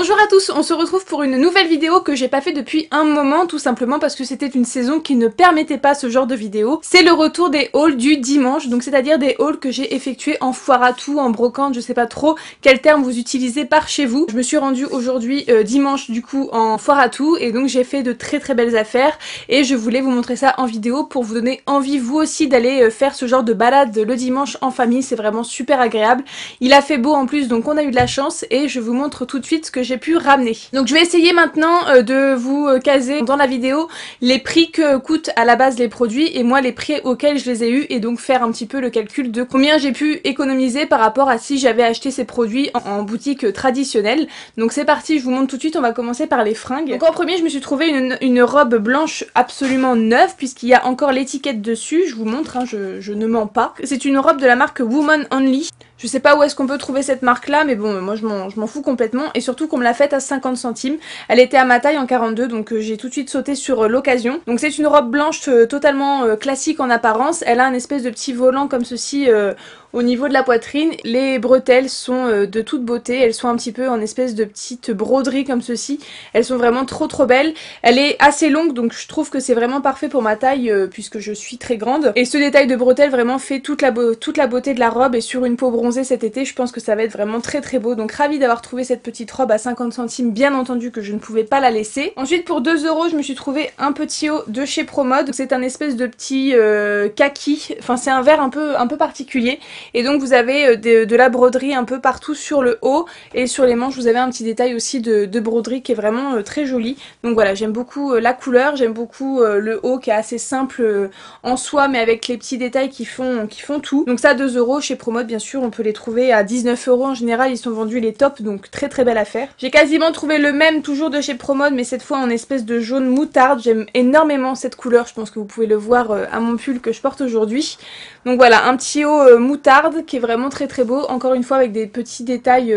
Bonjour à tous, on se retrouve pour une nouvelle vidéo que j'ai pas fait depuis un moment, tout simplement parce que c'était une saison qui ne permettait pas ce genre de vidéo. C'est le retour des hauls du dimanche, donc c'est-à-dire des hauls que j'ai effectués en foire à tout, en brocante, je sais pas trop quel terme vous utilisez par chez vous. Je me suis rendue aujourd'hui dimanche du coup en foire à tout et donc j'ai fait de très belles affaires et je voulais vous montrer ça en vidéo pour vous donner envie vous aussi d'aller faire ce genre de balade le dimanche en famille, c'est vraiment super agréable. Il a fait beau en plus donc on a eu de la chance et je vous montre tout de suite ce que j'ai pu ramener. Donc je vais essayer maintenant de vous caser dans la vidéo les prix que coûtent à la base les produits et moi les prix auxquels je les ai eus et donc faire un petit peu le calcul de combien j'ai pu économiser par rapport à si j'avais acheté ces produits en boutique traditionnelle. Donc c'est parti, je vous montre tout de suite, on va commencer par les fringues. Donc en premier je me suis trouvé une robe blanche absolument neuve puisqu'il y a encore l'étiquette dessus, je vous montre, hein, je ne mens pas. C'est une robe de la marque Woman Only. Je sais pas où est-ce qu'on peut trouver cette marque là mais bon moi je m'en fous complètement et surtout qu'on me l'a faite à 50 centimes. Elle était à ma taille en 42 donc j'ai tout de suite sauté sur l'occasion. Donc c'est une robe blanche totalement classique en apparence. Elle a un espèce de petit volant comme ceci au niveau de la poitrine. Les bretelles sont de toute beauté, elles sont un petit peu en espèce de petite broderie comme ceci. Elles sont vraiment trop belles. Elle est assez longue donc je trouve que c'est vraiment parfait pour ma taille puisque je suis très grande. Et ce détail de bretelles vraiment fait toute la beauté de la robe et sur une peau bronzée cet été je pense que ça va être vraiment très beau. Donc ravie d'avoir trouvé cette petite robe à 50 centimes, bien entendu que je ne pouvais pas la laisser. Ensuite pour 2 € je me suis trouvé un petit haut de chez Promode. C'est un espèce de petit kaki, enfin c'est un vert un peu particulier. Et donc vous avez de la broderie un peu partout sur le haut et sur les manches vous avez un petit détail aussi de broderie qui est vraiment très joli. Donc voilà, j'aime beaucoup la couleur, j'aime beaucoup le haut qui est assez simple en soi mais avec les petits détails qui font tout. Donc ça 2 € chez Promode bien sûr, on peut les trouver à 19 € en général, ils sont vendus les tops donc très belle affaire. J'ai quasiment trouvé le même toujours de chez Promode mais cette fois en espèce de jaune moutarde, j'aime énormément cette couleur, je pense que vous pouvez le voir à mon pull que je porte aujourd'hui. Donc voilà, un petit haut moutarde qui est vraiment très beau, encore une fois avec des petits détails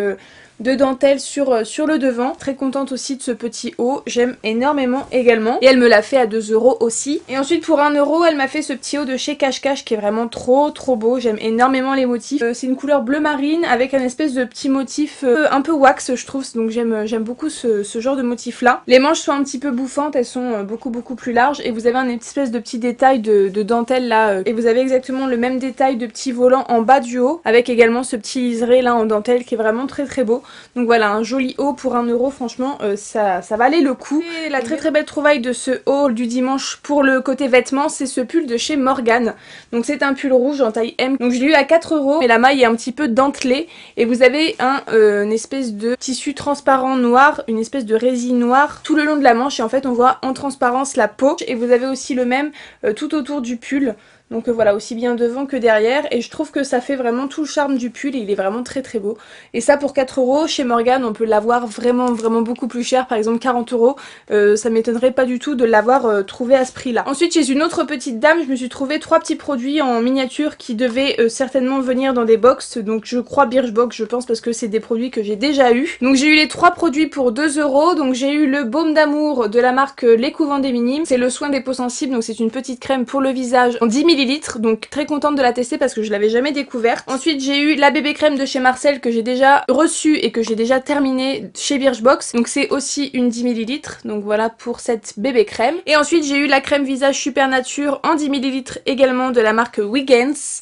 de dentelle sur le devant. Très contente aussi de ce petit haut, j'aime énormément également. Et elle me l'a fait à 2 € aussi. Et ensuite pour 1 € elle m'a fait ce petit haut de chez Cache Cache qui est vraiment trop beau, j'aime énormément les motifs. C'est une couleur bleu marine avec un espèce de petit motif un peu wax je trouve, donc j'aime beaucoup ce genre de motif là. Les manches sont un petit peu bouffantes, elles sont beaucoup plus larges et vous avez un espèce de petit détail de dentelle là et vous avez exactement le même détail de petit volant en bas du haut avec également ce petit liseré là en dentelle qui est vraiment très beau. Donc voilà, un joli haut pour 1 €, franchement ça valait le coup. Et la très belle trouvaille de ce haul du dimanche pour le côté vêtements, c'est ce pull de chez Morgan. Donc c'est un pull rouge en taille M, donc je l'ai eu à 4 € mais la maille est un petit peu dentelée et vous avez une espèce de tissu transparent noir, une espèce de résine noire tout le long de la manche et en fait on voit en transparence la peau et vous avez aussi le même tout autour du pull. Donc voilà, aussi bien devant que derrière et je trouve que ça fait vraiment tout le charme du pull et il est vraiment très beau. Et ça pour 4 € chez Morgan on peut l'avoir vraiment beaucoup plus cher, par exemple 40 €. Ça m'étonnerait pas du tout de l'avoir trouvé à ce prix là. Ensuite chez une autre petite dame je me suis trouvé 3 petits produits en miniature qui devaient certainement venir dans des box, donc je crois Birchbox je pense parce que c'est des produits que j'ai déjà eu. Donc j'ai eu les 3 produits pour 2 €, donc j'ai eu le baume d'amour de la marque Les Couvents des Minimes, c'est le soin des peaux sensibles, donc c'est une petite crème pour le visage en 10 ml, donc très contente de la tester parce que je l'avais jamais découverte. Ensuite j'ai eu la bébé crème de chez Marcel que j'ai déjà reçue et que j'ai déjà terminée chez Birchbox, donc c'est aussi une 10 ml, donc voilà pour cette bébé crème. Et ensuite j'ai eu la crème visage Super Nature en 10 ml également de la marque Wiggins.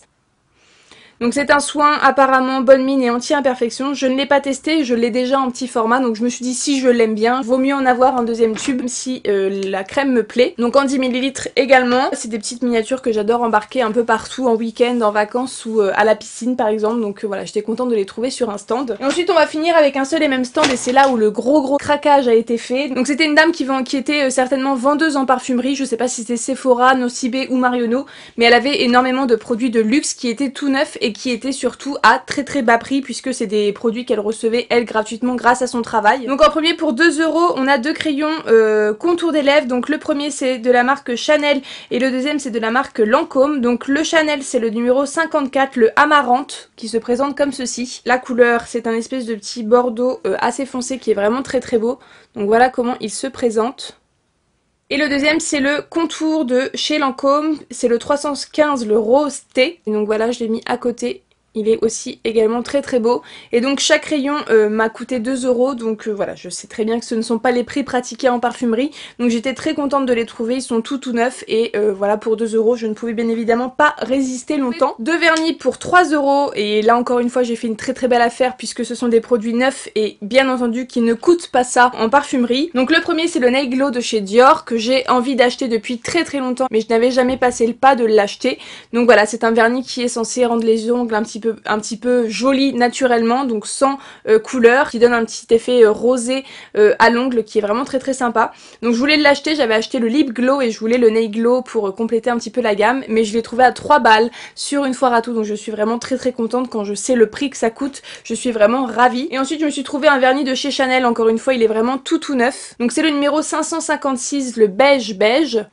Donc c'est un soin apparemment bonne mine et anti-imperfection. Je ne l'ai pas testé, je l'ai déjà en petit format, donc je me suis dit si je l'aime bien, vaut mieux en avoir un deuxième tube si la crème me plaît. Donc en 10 ml également. C'est des petites miniatures que j'adore embarquer un peu partout en week-end, en vacances ou à la piscine par exemple. Donc voilà, j'étais contente de les trouver sur un stand. Et ensuite on va finir avec un seul et même stand et c'est là où le gros craquage a été fait. Donc c'était une dame qui était certainement vendeuse en parfumerie, je sais pas si c'était Sephora, Nocibé ou Marionneau, mais elle avait énormément de produits de luxe qui étaient tout neufs et qui était surtout à très bas prix puisque c'est des produits qu'elle recevait elle gratuitement grâce à son travail. Donc en premier pour 2 € on a 2 crayons contour des lèvres, donc le premier c'est de la marque Chanel et le deuxième c'est de la marque Lancôme. Donc le Chanel c'est le numéro 54, le Amarante, qui se présente comme ceci. La couleur c'est un espèce de petit bordeaux assez foncé qui est vraiment très beau. Donc voilà comment il se présente. Et le deuxième c'est le contour de chez Lancôme, c'est le 315, le rose thé. Et donc voilà, je l'ai mis à côté Il est aussi également très très beau. Et donc chaque rayon m'a coûté 2 €. Donc voilà, je sais très bien que ce ne sont pas les prix pratiqués en parfumerie. Donc j'étais très contente de les trouver. Ils sont tout neufs. Et voilà, pour 2 €, je ne pouvais bien évidemment pas résister longtemps. Deux vernis pour 3 €. Et là encore une fois, j'ai fait une très très belle affaire puisque ce sont des produits neufs et bien entendu qui ne coûtent pas ça en parfumerie. Donc le premier, c'est le Nail Glow de chez Dior que j'ai envie d'acheter depuis très très longtemps. Mais je n'avais jamais passé le pas de l'acheter. Donc voilà, c'est un vernis qui est censé rendre les ongles un petit peu joli naturellement, donc sans couleur, qui donne un petit effet rosé à l'ongle qui est vraiment très très sympa. Donc je voulais l'acheter, j'avais acheté le Lip Glow et je voulais le Nail Glow pour compléter un petit peu la gamme, mais je l'ai trouvé à 3 balles sur une foire à tout, donc je suis vraiment très très contente quand je sais le prix que ça coûte, je suis vraiment ravie. Et ensuite je me suis trouvé un vernis de chez Chanel, encore une fois il est vraiment tout neuf. Donc c'est le numéro 556, le beige beige.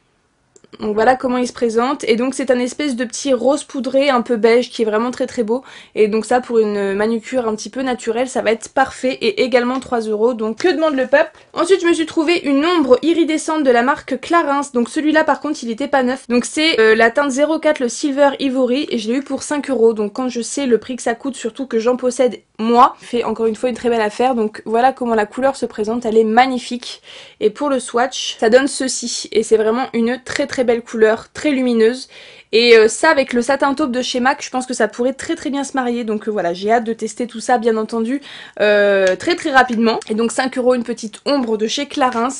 Donc voilà comment il se présente, et donc c'est un espèce de petit rose poudré un peu beige qui est vraiment très très beau, et donc ça pour une manucure un petit peu naturelle ça va être parfait, et également 3 €, donc que demande le peuple. Ensuite je me suis trouvé une ombre iridescente de la marque Clarins, donc celui-là par contre il était pas neuf, donc c'est la teinte 04 le Silver Ivory, et je l'ai eu pour 5 €, donc quand je sais le prix que ça coûte, surtout que j'en possède moi, fait encore une fois une très belle affaire. Donc voilà comment la couleur se présente, elle est magnifique, et pour le swatch ça donne ceci, et c'est vraiment une très très belle couleur, très lumineuse. Et ça avec le satin taupe de chez MAC, je pense que ça pourrait très très bien se marier. Donc voilà, j'ai hâte de tester tout ça bien entendu très très rapidement. Et donc 5 € une petite ombre de chez Clarins,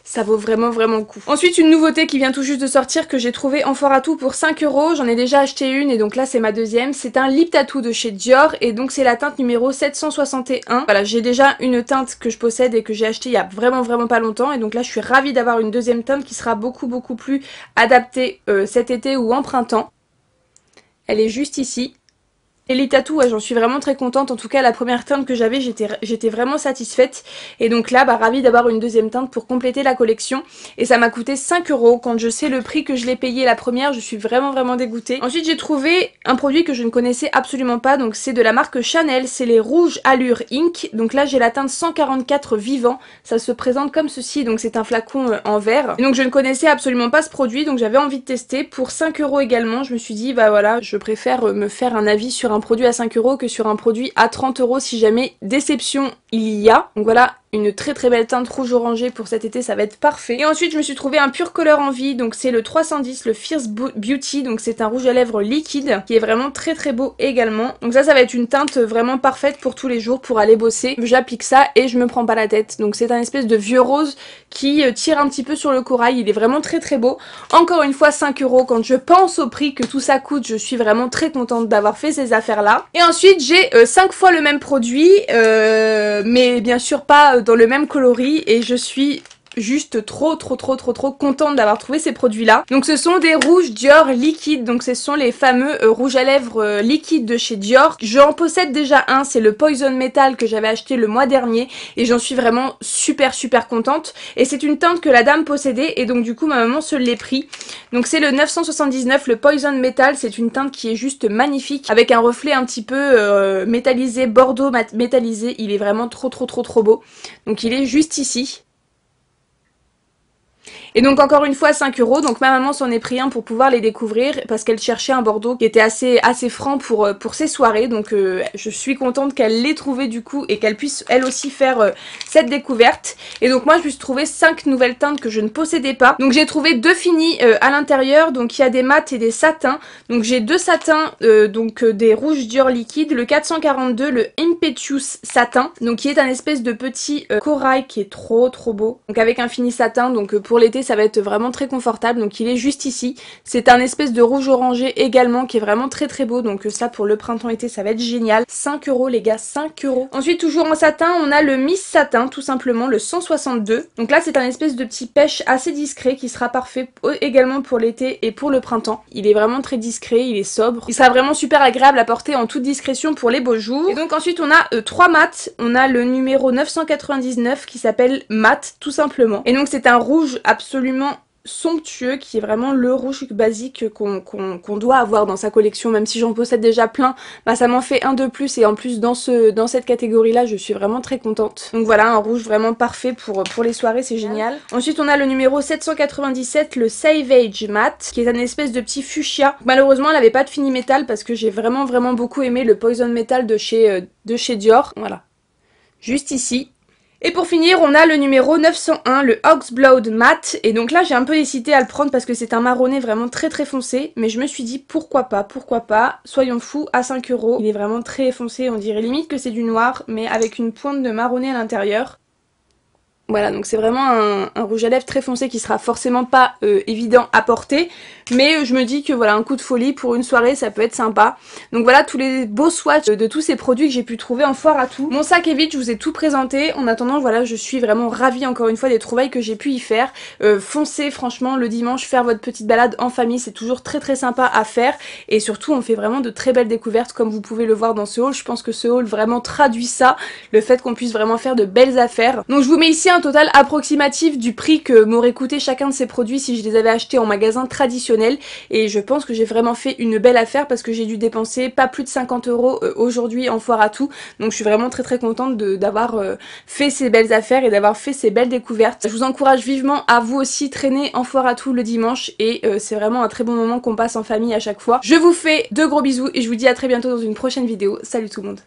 ça vaut vraiment vraiment le coup. Ensuite une nouveauté qui vient tout juste de sortir que j'ai trouvé en foire à tout pour 5 €. J'en ai déjà acheté une et donc là c'est ma deuxième. C'est un lip tattoo de chez Dior et donc c'est la teinte numéro 761. Voilà, j'ai déjà une teinte que je possède et que j'ai achetée il y a vraiment vraiment pas longtemps. Et donc là je suis ravie d'avoir une deuxième teinte qui sera beaucoup plus adaptée cet été ou en printemps. Elle est juste ici. Et les tatous, ouais, j'en suis vraiment très contente. En tout cas, la première teinte que j'avais, j'étais vraiment satisfaite. Et donc là, bah, ravie d'avoir une deuxième teinte pour compléter la collection. Et ça m'a coûté 5 €. Quand je sais le prix que je l'ai payé la première, je suis vraiment vraiment dégoûtée. Ensuite, j'ai trouvé un produit que je ne connaissais absolument pas. Donc c'est de la marque Chanel. C'est les Rouge Allure Ink. Donc là, j'ai la teinte 144 Vivant. Ça se présente comme ceci. Donc c'est un flacon en verre. Et donc je ne connaissais absolument pas ce produit. Donc j'avais envie de tester. Pour 5 € également, je me suis dit, bah voilà, je préfère me faire un avis sur un produit à 5 € que sur un produit à 30 € si jamais déception il y a. Donc voilà, une très très belle teinte rouge orangé pour cet été, ça va être parfait. Et ensuite je me suis trouvé un pur color en vie, donc c'est le 310, le Fierce Beauty, donc c'est un rouge à lèvres liquide qui est vraiment très très beau également. Donc ça va être une teinte vraiment parfaite pour tous les jours, pour aller bosser. J'applique ça et je me prends pas la tête. Donc c'est un espèce de vieux rose qui tire un petit peu sur le corail, il est vraiment très très beau. Encore une fois 5 €, quand je pense au prix que tout ça coûte, je suis vraiment très contente d'avoir fait ces affaires là. Et ensuite j'ai 5 fois le même produit, mais bien sûr pas dans le même coloris, et je suis juste trop contente d'avoir trouvé ces produits là. Donc ce sont des rouges Dior liquides, donc ce sont les fameux rouges à lèvres liquides de chez Dior. J'en possède déjà un, c'est le Poison Metal que j'avais acheté le mois dernier et j'en suis vraiment super contente. Et c'est une teinte que la dame possédait et donc du coup ma maman se l'est pris. Donc c'est le 979, le Poison Metal, c'est une teinte qui est juste magnifique avec un reflet un petit peu métallisé, bordeaux métallisé. Il est vraiment trop beau. Donc il est juste ici. Et donc encore une fois 5 €, donc ma maman s'en est pris un pour pouvoir les découvrir parce qu'elle cherchait un bordeaux qui était assez franc pour ses soirées, donc je suis contente qu'elle l'ait trouvé du coup et qu'elle puisse elle aussi faire cette découverte. Et donc moi je me suis trouvé 5 nouvelles teintes que je ne possédais pas. Donc j'ai trouvé 2 finis à l'intérieur, donc il y a des mats et des satins. Donc j'ai 2 satins, donc des rouges Dior liquides, le 442, le Impetuous satin, donc qui est un espèce de petit corail qui est trop beau. Donc avec un fini satin, donc pour l'été ça va être vraiment très confortable, donc il est juste ici. C'est un espèce de rouge orangé également qui est vraiment très beau, donc ça pour le printemps-été ça va être génial. 5 € les gars, 5 €. Ensuite toujours en satin, on a le Miss Satin tout simplement, le 162. Donc là c'est un espèce de petit pêche assez discret qui sera parfait également pour l'été et pour le printemps. Il est vraiment très discret, il est sobre. Il sera vraiment super agréable à porter en toute discrétion pour les beaux jours. Et donc ensuite on a 3 mats. On a le numéro 999 qui s'appelle Mat tout simplement. Et donc c'est un rouge absolument somptueux qui est vraiment le rouge basique qu'on doit avoir dans sa collection. Même si j'en possède déjà plein, bah ça m'en fait un de plus et en plus dans cette catégorie là je suis vraiment très contente. Donc voilà, un rouge vraiment parfait pour les soirées, c'est génial. Ensuite on a le numéro 797, le Savage Matte, qui est un espèce de petit fuchsia. Malheureusement elle avait pas de fini métal parce que j'ai vraiment beaucoup aimé le Poison Metal de chez Dior. Voilà, juste ici. Et pour finir, on a le numéro 901, le Oxblood Matte. Et donc là, j'ai un peu hésité à le prendre parce que c'est un marronné vraiment très foncé. Mais je me suis dit, pourquoi pas, soyons fous, à 5 €. Il est vraiment très foncé, on dirait limite que c'est du noir, mais avec une pointe de marronné à l'intérieur. Voilà, donc c'est vraiment un rouge à lèvres très foncé qui sera forcément pas évident à porter, mais je me dis que voilà, un coup de folie pour une soirée, ça peut être sympa. Donc voilà tous les beaux swatchs de tous ces produits que j'ai pu trouver en foire à tout. Mon sac est vide, je vous ai tout présenté. En attendant, voilà, je suis vraiment ravie encore une fois des trouvailles que j'ai pu y faire. Foncez franchement le dimanche, faire votre petite balade en famille, c'est toujours très sympa à faire. Et surtout, on fait vraiment de très belles découvertes comme vous pouvez le voir dans ce haul. Je pense que ce haul vraiment traduit ça, le fait qu'on puisse vraiment faire de belles affaires. Donc je vous mets ici un total approximatif du prix que m'aurait coûté chacun de ces produits si je les avais achetés en magasin traditionnel, et je pense que j'ai vraiment fait une belle affaire parce que j'ai dû dépenser pas plus de 50 € aujourd'hui en foire à tout, donc je suis vraiment très contente d'avoir fait ces belles affaires et d'avoir fait ces belles découvertes. Je vous encourage vivement à vous aussi traîner en foire à tout le dimanche, et c'est vraiment un très bon moment qu'on passe en famille à chaque fois. Je vous fais de gros bisous et je vous dis à très bientôt dans une prochaine vidéo. Salut tout le monde.